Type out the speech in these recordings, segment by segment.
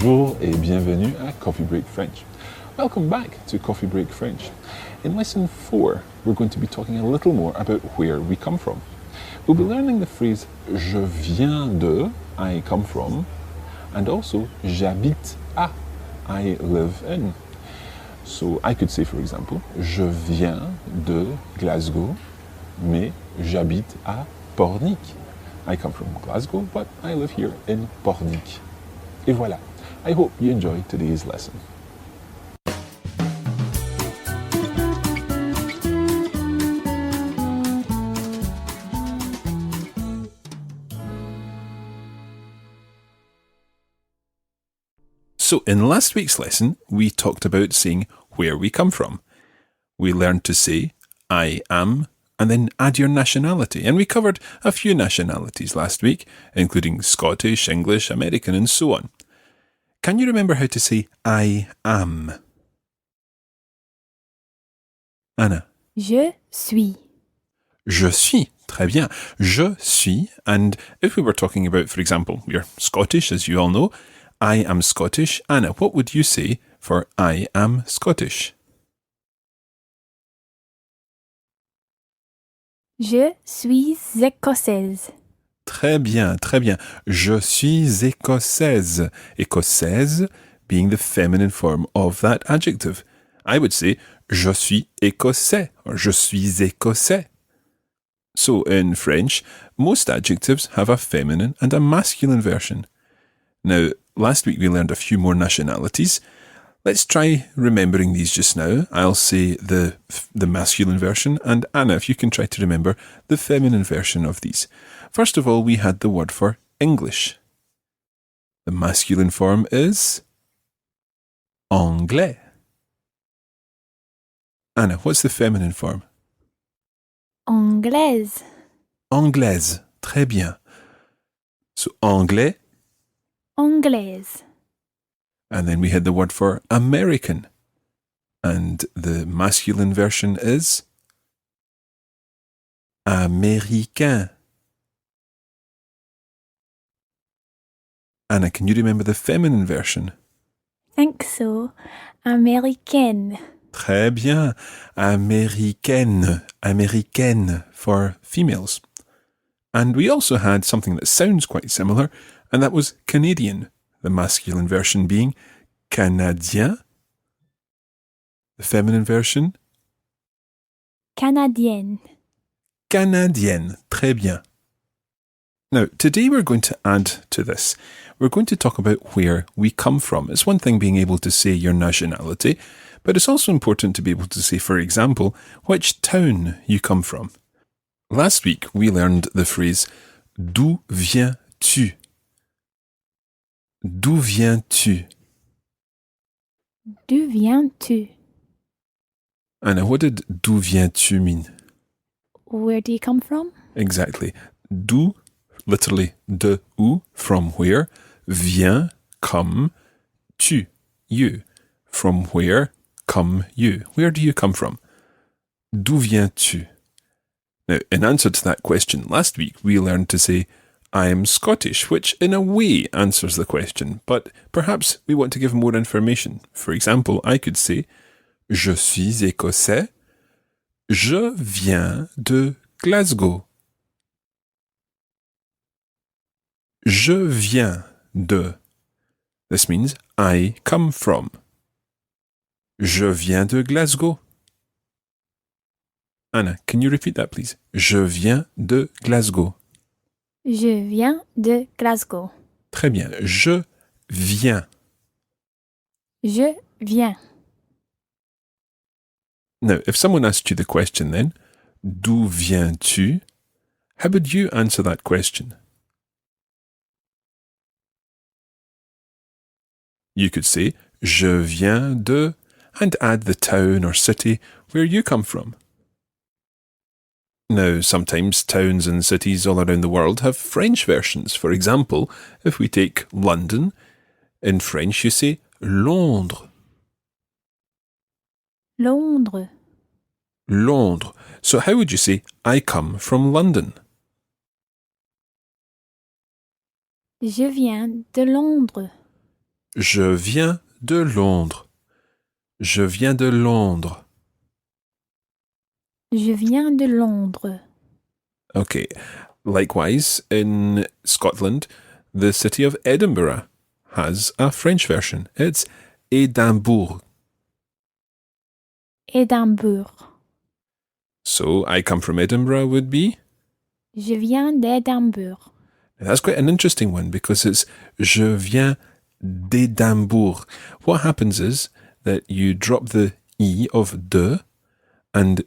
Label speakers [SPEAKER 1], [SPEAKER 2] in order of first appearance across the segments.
[SPEAKER 1] Bonjour et bienvenue à Coffee Break French. Welcome back to Coffee Break French. In lesson 4, we're going to be talking a little more about where we come from. We'll be learning the phrase je viens de, I come from, and also j'habite à, I live in. So I could say, for example, je viens de Glasgow, mais j'habite à Pornic. I come from Glasgow, but I live here in Pornic. Et voilà. I hope you enjoyed today's lesson. So in last week's lesson, we talked about saying where we come from. We learned to say I am and then add your nationality. And we covered a few nationalities last week, including Scottish, English, American, and so on. Can you remember how to say I am? Anna?
[SPEAKER 2] Je suis.
[SPEAKER 1] Je suis. Très bien. Je suis. And if we were talking about, for example, you're Scottish, as you all know, I am Scottish. Anna, what would you say for I am Scottish?
[SPEAKER 2] Je suis écossaise.
[SPEAKER 1] Très bien, très bien. Je suis écossaise. Écossaise being the feminine form of that adjective. I would say je suis écossais or je suis écossais. So in French, most adjectives have a feminine and a masculine version. Now, last week we learned a few more nationalities. Let's try remembering these just now. I'll say the masculine version, and Anna, if you can try to remember the feminine version of these. First of all, we had the word for English. The masculine form is anglais. Anna, what's the feminine form?
[SPEAKER 2] Anglaise.
[SPEAKER 1] Anglaise. Très bien. So anglais.
[SPEAKER 2] Anglaise.
[SPEAKER 1] And then we had the word for American. And the masculine version is américain. Anna, can you remember the feminine version?
[SPEAKER 2] Think so. Américaine.
[SPEAKER 1] Très bien. Américaine. Américaine for females. And we also had something that sounds quite similar, and that was Canadian. The masculine version being Canadien. The feminine version?
[SPEAKER 2] Canadienne.
[SPEAKER 1] Canadienne. Très bien. Now, today we're going to add to this. We're going to talk about where we come from. It's one thing being able to say your nationality, but it's also important to be able to say, for example, which town you come from. Last week we learned the phrase D'où viens-tu? D'où viens-tu?
[SPEAKER 2] D'où viens-tu?
[SPEAKER 1] Anna, what did d'où viens-tu mean?
[SPEAKER 2] Where do you come from?
[SPEAKER 1] Exactly. D'où, literally de où, from where, vient, come, tu, you. From where, come you. Where do you come from? D'où viens-tu? Now, in answer to that question last week, we learned to say I am Scottish, which in a way answers the question, but perhaps we want to give more information. For example, I could say, je suis écossais, je viens de Glasgow. Je viens de. This means I come from. Je viens de Glasgow. Anna, can you repeat that, please? Je viens de Glasgow.
[SPEAKER 2] Je viens de Glasgow.
[SPEAKER 1] Très bien. Je viens.
[SPEAKER 2] Je viens.
[SPEAKER 1] Now, if someone asked you the question then, d'où viens-tu? How would you answer that question? You could say, je viens de, and add the town or city where you come from. Now, sometimes towns and cities all around the world have French versions. For example, if we take London, in French you say Londres.
[SPEAKER 2] Londres.
[SPEAKER 1] Londres. So how would you say, I come from London?
[SPEAKER 2] Je viens de Londres.
[SPEAKER 1] Je viens de Londres. Je viens de Londres.
[SPEAKER 2] Je viens de Londres.
[SPEAKER 1] Okay. Likewise, in Scotland, the city of Edinburgh has a French version. It's Édimbourg.
[SPEAKER 2] Édimbourg.
[SPEAKER 1] So, I come from Edinburgh would be?
[SPEAKER 2] Je viens d'Édimbourg.
[SPEAKER 1] Now, that's quite an interesting one because it's Je viens d'Édimbourg. What happens is that you drop the E of de and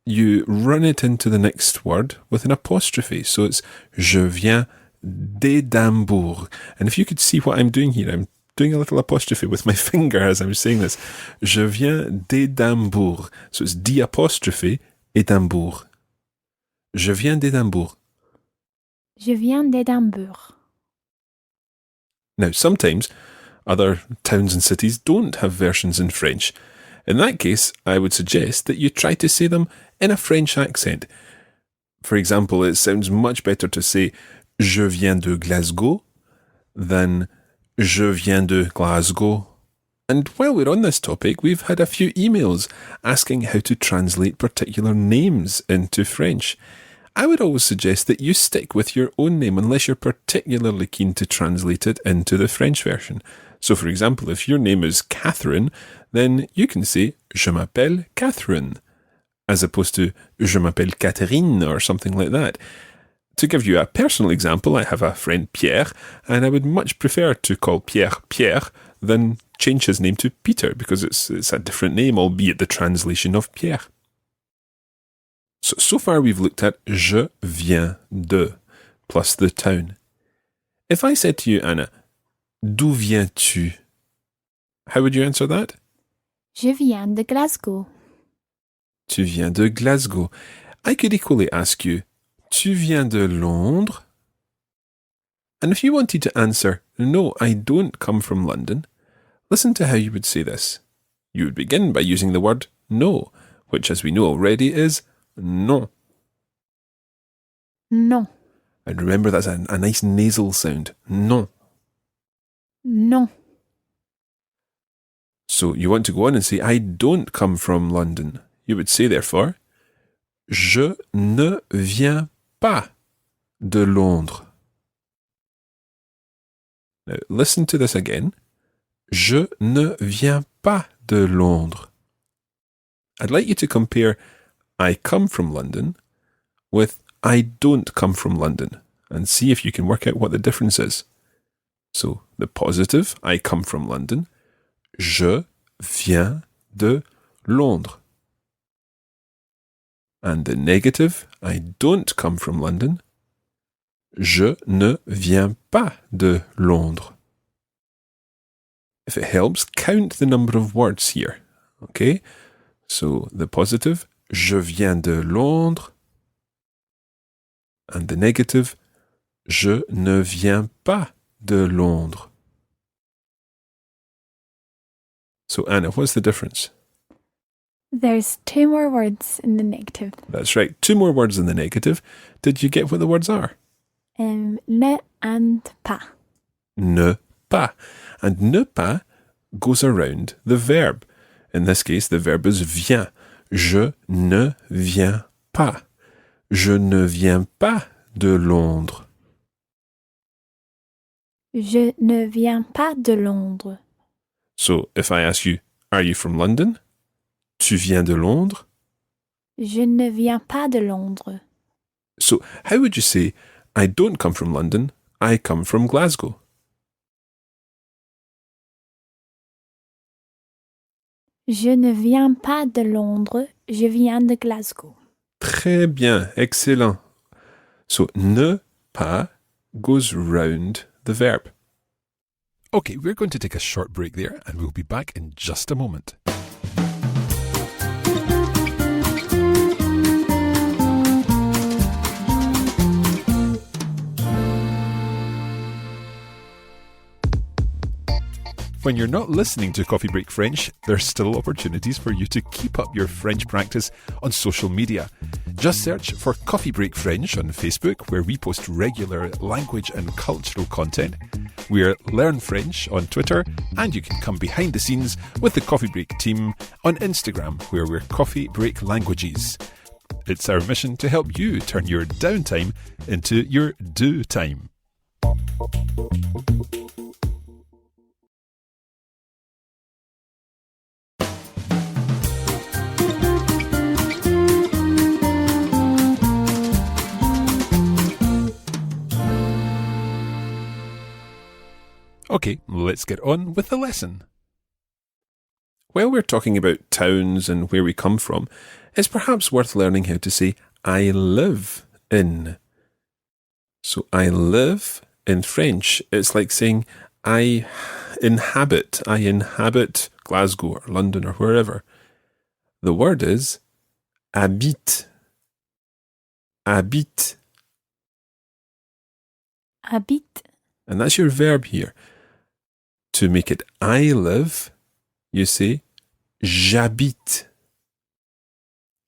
[SPEAKER 1] you run it into the next word with an apostrophe. So it's Je viens d'Édimbourg. And if you could see what I'm doing here, I'm doing a little apostrophe with my finger as I'm saying this. Je viens d'Édimbourg. So it's D apostrophe Édimbourg. Je viens d'Édimbourg.
[SPEAKER 2] Je viens d'Édimbourg.
[SPEAKER 1] Now, sometimes other towns and cities don't have versions in French. In that case, I would suggest that you try to say them in a French accent. For example, it sounds much better to say Je viens de Glasgow than Je viens de Glasgow. And while we're on this topic, we've had a few emails asking how to translate particular names into French. I would always suggest that you stick with your own name unless you're particularly keen to translate it into the French version. So, for example, if your name is Catherine, then you can say Je m'appelle Catherine, as opposed to Je m'appelle Catherine or something like that. To give you a personal example, I have a friend Pierre, and I would much prefer to call Pierre Pierre than change his name to Peter because it's a different name, albeit the translation of Pierre. So far we've looked at je viens de plus the town. If I said to you, Anna, d'où viens-tu? How would you answer that?
[SPEAKER 2] Je viens de Glasgow.
[SPEAKER 1] Tu viens de Glasgow. I could equally ask you, tu viens de Londres? And if you wanted to answer, no, I don't come from London, listen to how you would say this. You would begin by using the word no, which as we know already is non.
[SPEAKER 2] Non.
[SPEAKER 1] And remember that's a nice nasal sound. Non.
[SPEAKER 2] Non.
[SPEAKER 1] So you want to go on and say, I don't come from London. You would say, therefore, je ne viens pas de Londres. Now, listen to this again. Je ne viens pas de Londres. I'd like you to compare I come from London with I don't come from London and see if you can work out what the difference is. So, the positive, I come from London. Je viens de Londres. And the negative, I don't come from London. Je ne viens pas de Londres. If it helps, count the number of words here. Okay? So the positive, je viens de Londres. And the negative, je ne viens pas de Londres. So Anna, what's the difference?
[SPEAKER 2] There's 2 more words in the negative.
[SPEAKER 1] That's right, 2 more words in the negative. Did you get what the words are?
[SPEAKER 2] Ne and pas.
[SPEAKER 1] Ne pas. And ne pas goes around the verb. In this case, the verb is vient. Je ne viens pas. Je ne viens pas de Londres.
[SPEAKER 2] Je ne viens pas de Londres.
[SPEAKER 1] So, if I ask you, are you from London? Tu viens de Londres?
[SPEAKER 2] Je ne viens pas de Londres.
[SPEAKER 1] So, how would you say, I don't come from London, I come from Glasgow?
[SPEAKER 2] Je ne viens pas de Londres, je viens de Glasgow.
[SPEAKER 1] Très bien, excellent. So, ne pas goes round the verb. Okay, we're going to take a short break there and we'll be back in just a moment. When you're not listening to Coffee Break French, there's still opportunities for you to keep up your French practice on social media. Just search for Coffee Break French on Facebook, where we post regular language and cultural content. We're Learn French on Twitter, and you can come behind the scenes with the Coffee Break team on Instagram, where we're Coffee Break Languages. It's our mission to help you turn your downtime into your do time. Okay, let's get on with the lesson. While we're talking about towns and where we come from, it's perhaps worth learning how to say I live in. So I live in French, it's like saying I inhabit Glasgow or London or wherever. The word is habite. Habite.
[SPEAKER 2] Habite.
[SPEAKER 1] And that's your verb here. To make it I live, you say j'habite.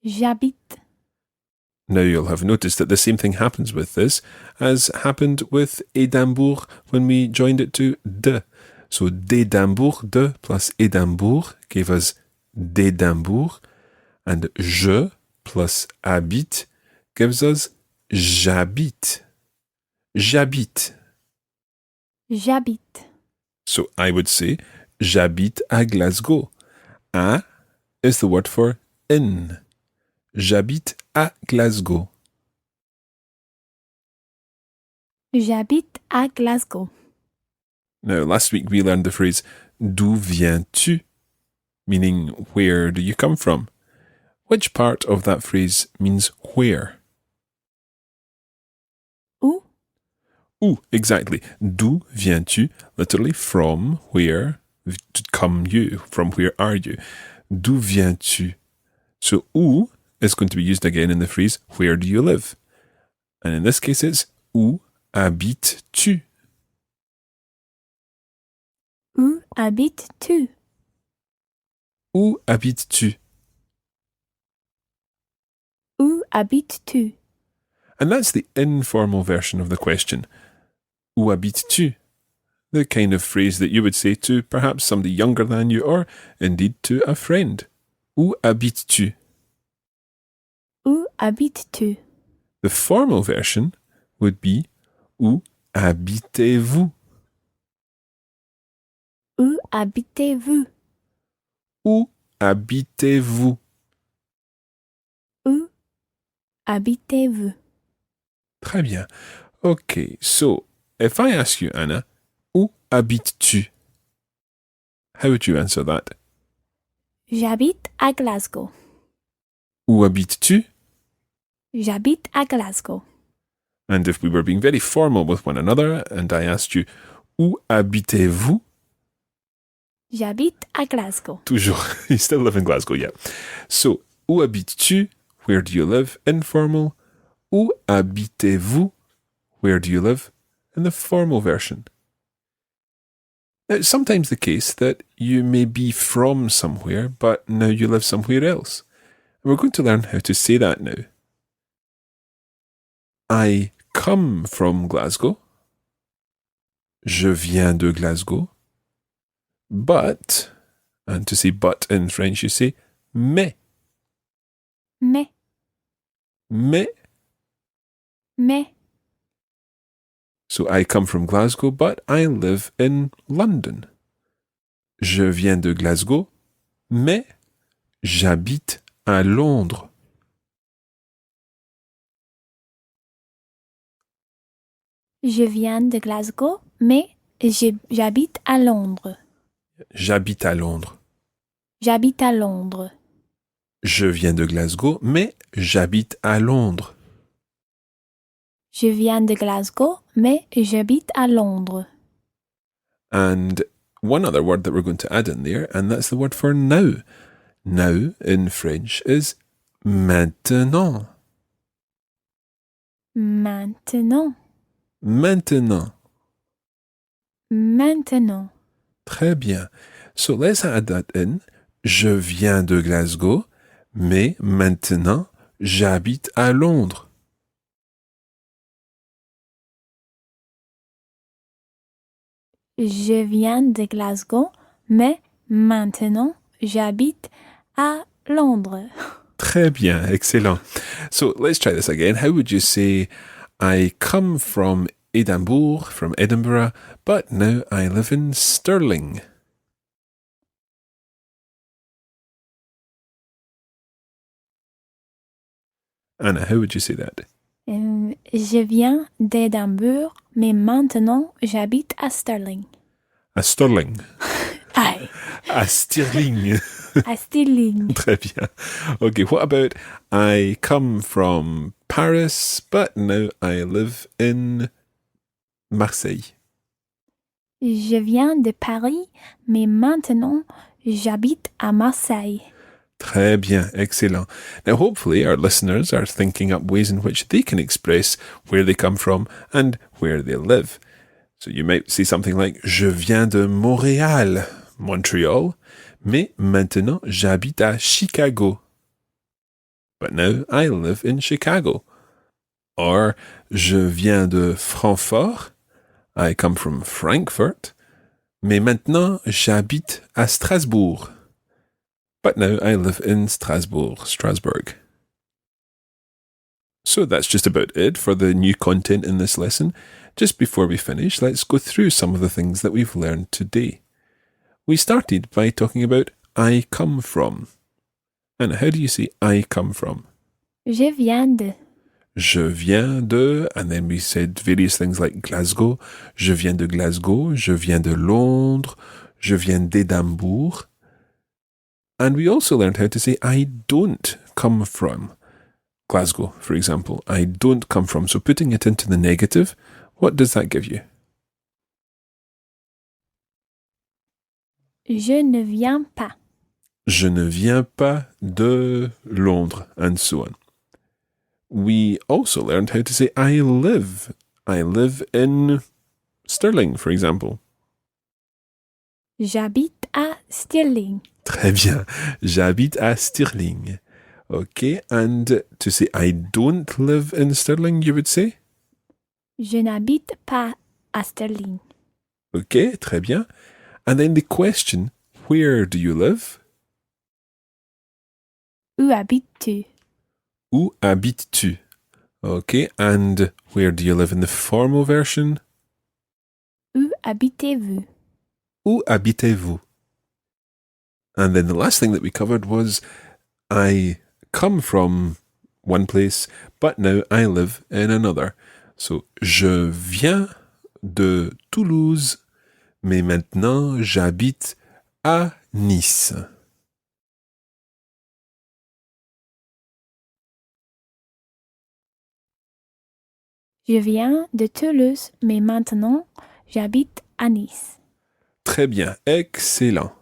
[SPEAKER 2] J'habite.
[SPEAKER 1] Now you'll have noticed that the same thing happens with this as happened with Édimbourg when we joined it to de. So d'Édimbourg, de plus Édimbourg gave us d'Édimbourg, and je plus habite gives us j'habite. J'habite.
[SPEAKER 2] J'habite.
[SPEAKER 1] So I would say j'habite à Glasgow. À is the word for in. J'habite à Glasgow.
[SPEAKER 2] J'habite à Glasgow.
[SPEAKER 1] Now, last week we learned the phrase d'où viens-tu? Meaning, where do you come from? Which part of that phrase means where?
[SPEAKER 2] Où?
[SPEAKER 1] Où, exactly. D'où viens-tu? Literally, from where come you? From where are you? D'où viens-tu? So, où is going to be used again in the phrase, where do you live? And in this case, it's où habites-tu?
[SPEAKER 2] Où habites-tu?
[SPEAKER 1] Où habites-tu?
[SPEAKER 2] Où habites-tu?
[SPEAKER 1] And that's the informal version of the question. Où habites-tu? The kind of phrase that you would say to perhaps somebody younger than you or indeed to a friend. Où habites-tu?
[SPEAKER 2] Où habites-tu?
[SPEAKER 1] The formal version would be Où habitez-vous?
[SPEAKER 2] Où habitez-vous?
[SPEAKER 1] Où habitez-vous?
[SPEAKER 2] Où habitez-vous?
[SPEAKER 1] Très bien. Okay, so if I ask you, Anna, où habites-tu? How would you answer that?
[SPEAKER 2] J'habite à Glasgow.
[SPEAKER 1] Où habites-tu?
[SPEAKER 2] J'habite à Glasgow.
[SPEAKER 1] And if we were being very formal with one another and I asked you, où habitez-vous?
[SPEAKER 2] J'habite à Glasgow.
[SPEAKER 1] Toujours. You still live in Glasgow, yeah. So, où habites-tu? Where do you live? Informal. Où habitez-vous? Where do you live? In the formal version. Now, it's sometimes the case that you may be from somewhere, but now you live somewhere else. And we're going to learn how to say that now. I come from Glasgow. Je viens de Glasgow. But, and to say but in French, you say mais.
[SPEAKER 2] Mais.
[SPEAKER 1] Mais.
[SPEAKER 2] Mais.
[SPEAKER 1] So I come from Glasgow, but I live in London. Je viens de Glasgow, mais j'habite à Londres.
[SPEAKER 2] Je viens de Glasgow, mais j'habite à Londres.
[SPEAKER 1] J'habite à Londres.
[SPEAKER 2] J'habite à Londres.
[SPEAKER 1] Je viens de Glasgow, mais j'habite à Londres.
[SPEAKER 2] Je viens de Glasgow, mais j'habite à Londres.
[SPEAKER 1] And one other word that we're going to add in there, and that's the word for now. Now in French is maintenant.
[SPEAKER 2] Maintenant.
[SPEAKER 1] Maintenant.
[SPEAKER 2] Maintenant.
[SPEAKER 1] Très bien. So let's add that in. Je viens de Glasgow, mais maintenant j'habite à Londres.
[SPEAKER 2] Je viens de Glasgow, mais maintenant j'habite à Londres.
[SPEAKER 1] Très bien, excellent. So let's try this again. How would you say, I come from Edinburgh, but now I live in Stirling? Anna, how would you say that?
[SPEAKER 2] Je viens d'Édimbourg, mais maintenant j'habite à Stirling.
[SPEAKER 1] À Stirling.
[SPEAKER 2] Aïe.
[SPEAKER 1] À Stirling.
[SPEAKER 2] À Stirling.
[SPEAKER 1] Très bien. Okay, what about I come from Paris, but now I live in Marseille?
[SPEAKER 2] Je viens de Paris, mais maintenant j'habite à Marseille.
[SPEAKER 1] Très bien, excellent. Now, hopefully, our listeners are thinking up ways in which they can express where they come from and where they live. So you might say something like, Je viens de Montréal, Montreal, mais maintenant j'habite à Chicago. But now I live in Chicago. Or, Je viens de Francfort, I come from Frankfurt, mais maintenant j'habite à Strasbourg. But now I live in Strasbourg. So that's just about it for the new content in this lesson. Just before we finish, let's go through some of the things that we've learned today. We started by talking about I come from. And how do you say I come from?
[SPEAKER 2] Je viens de.
[SPEAKER 1] Je viens de, and then we said various things like Glasgow. Je viens de Glasgow. Je viens de Londres. Je viens d'Édimbourg. And we also learned how to say I don't come from. Glasgow, for example. I don't come from. So putting it into the negative, what does that give you?
[SPEAKER 2] Je ne viens pas.
[SPEAKER 1] Je ne viens pas de Londres, and so on. We also learned how to say I live. I live in Stirling, for example.
[SPEAKER 2] J'habite à Stirling.
[SPEAKER 1] Très bien. J'habite à Stirling. Okay, and to say I don't live in Stirling, you would say?
[SPEAKER 2] Je n'habite pas à Stirling.
[SPEAKER 1] Okay, très bien. And then the question, where do you live?
[SPEAKER 2] Où habites-tu?
[SPEAKER 1] Où habites-tu? Okay, and where do you live in the formal version?
[SPEAKER 2] Où habitez-vous?
[SPEAKER 1] Où habitez-vous? And then the last thing that we covered was I come from one place, but now I live in another. So, je viens de Toulouse, mais maintenant j'habite à Nice.
[SPEAKER 2] Je viens de Toulouse, mais maintenant j'habite à Nice.
[SPEAKER 1] Très bien, excellent.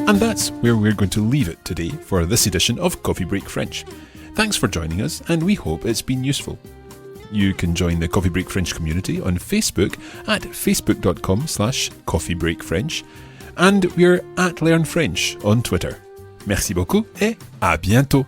[SPEAKER 1] And that's where we're going to leave it today for this edition of Coffee Break French. Thanks for joining us, and we hope it's been useful. You can join the Coffee Break French community on Facebook at facebook.com/coffeebreakfrench, and we're at Learn French on Twitter. Merci beaucoup et à bientôt.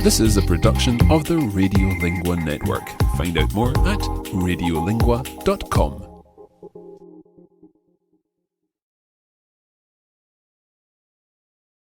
[SPEAKER 1] This is a production of the Radiolingua Network. Find out more at radiolingua.com.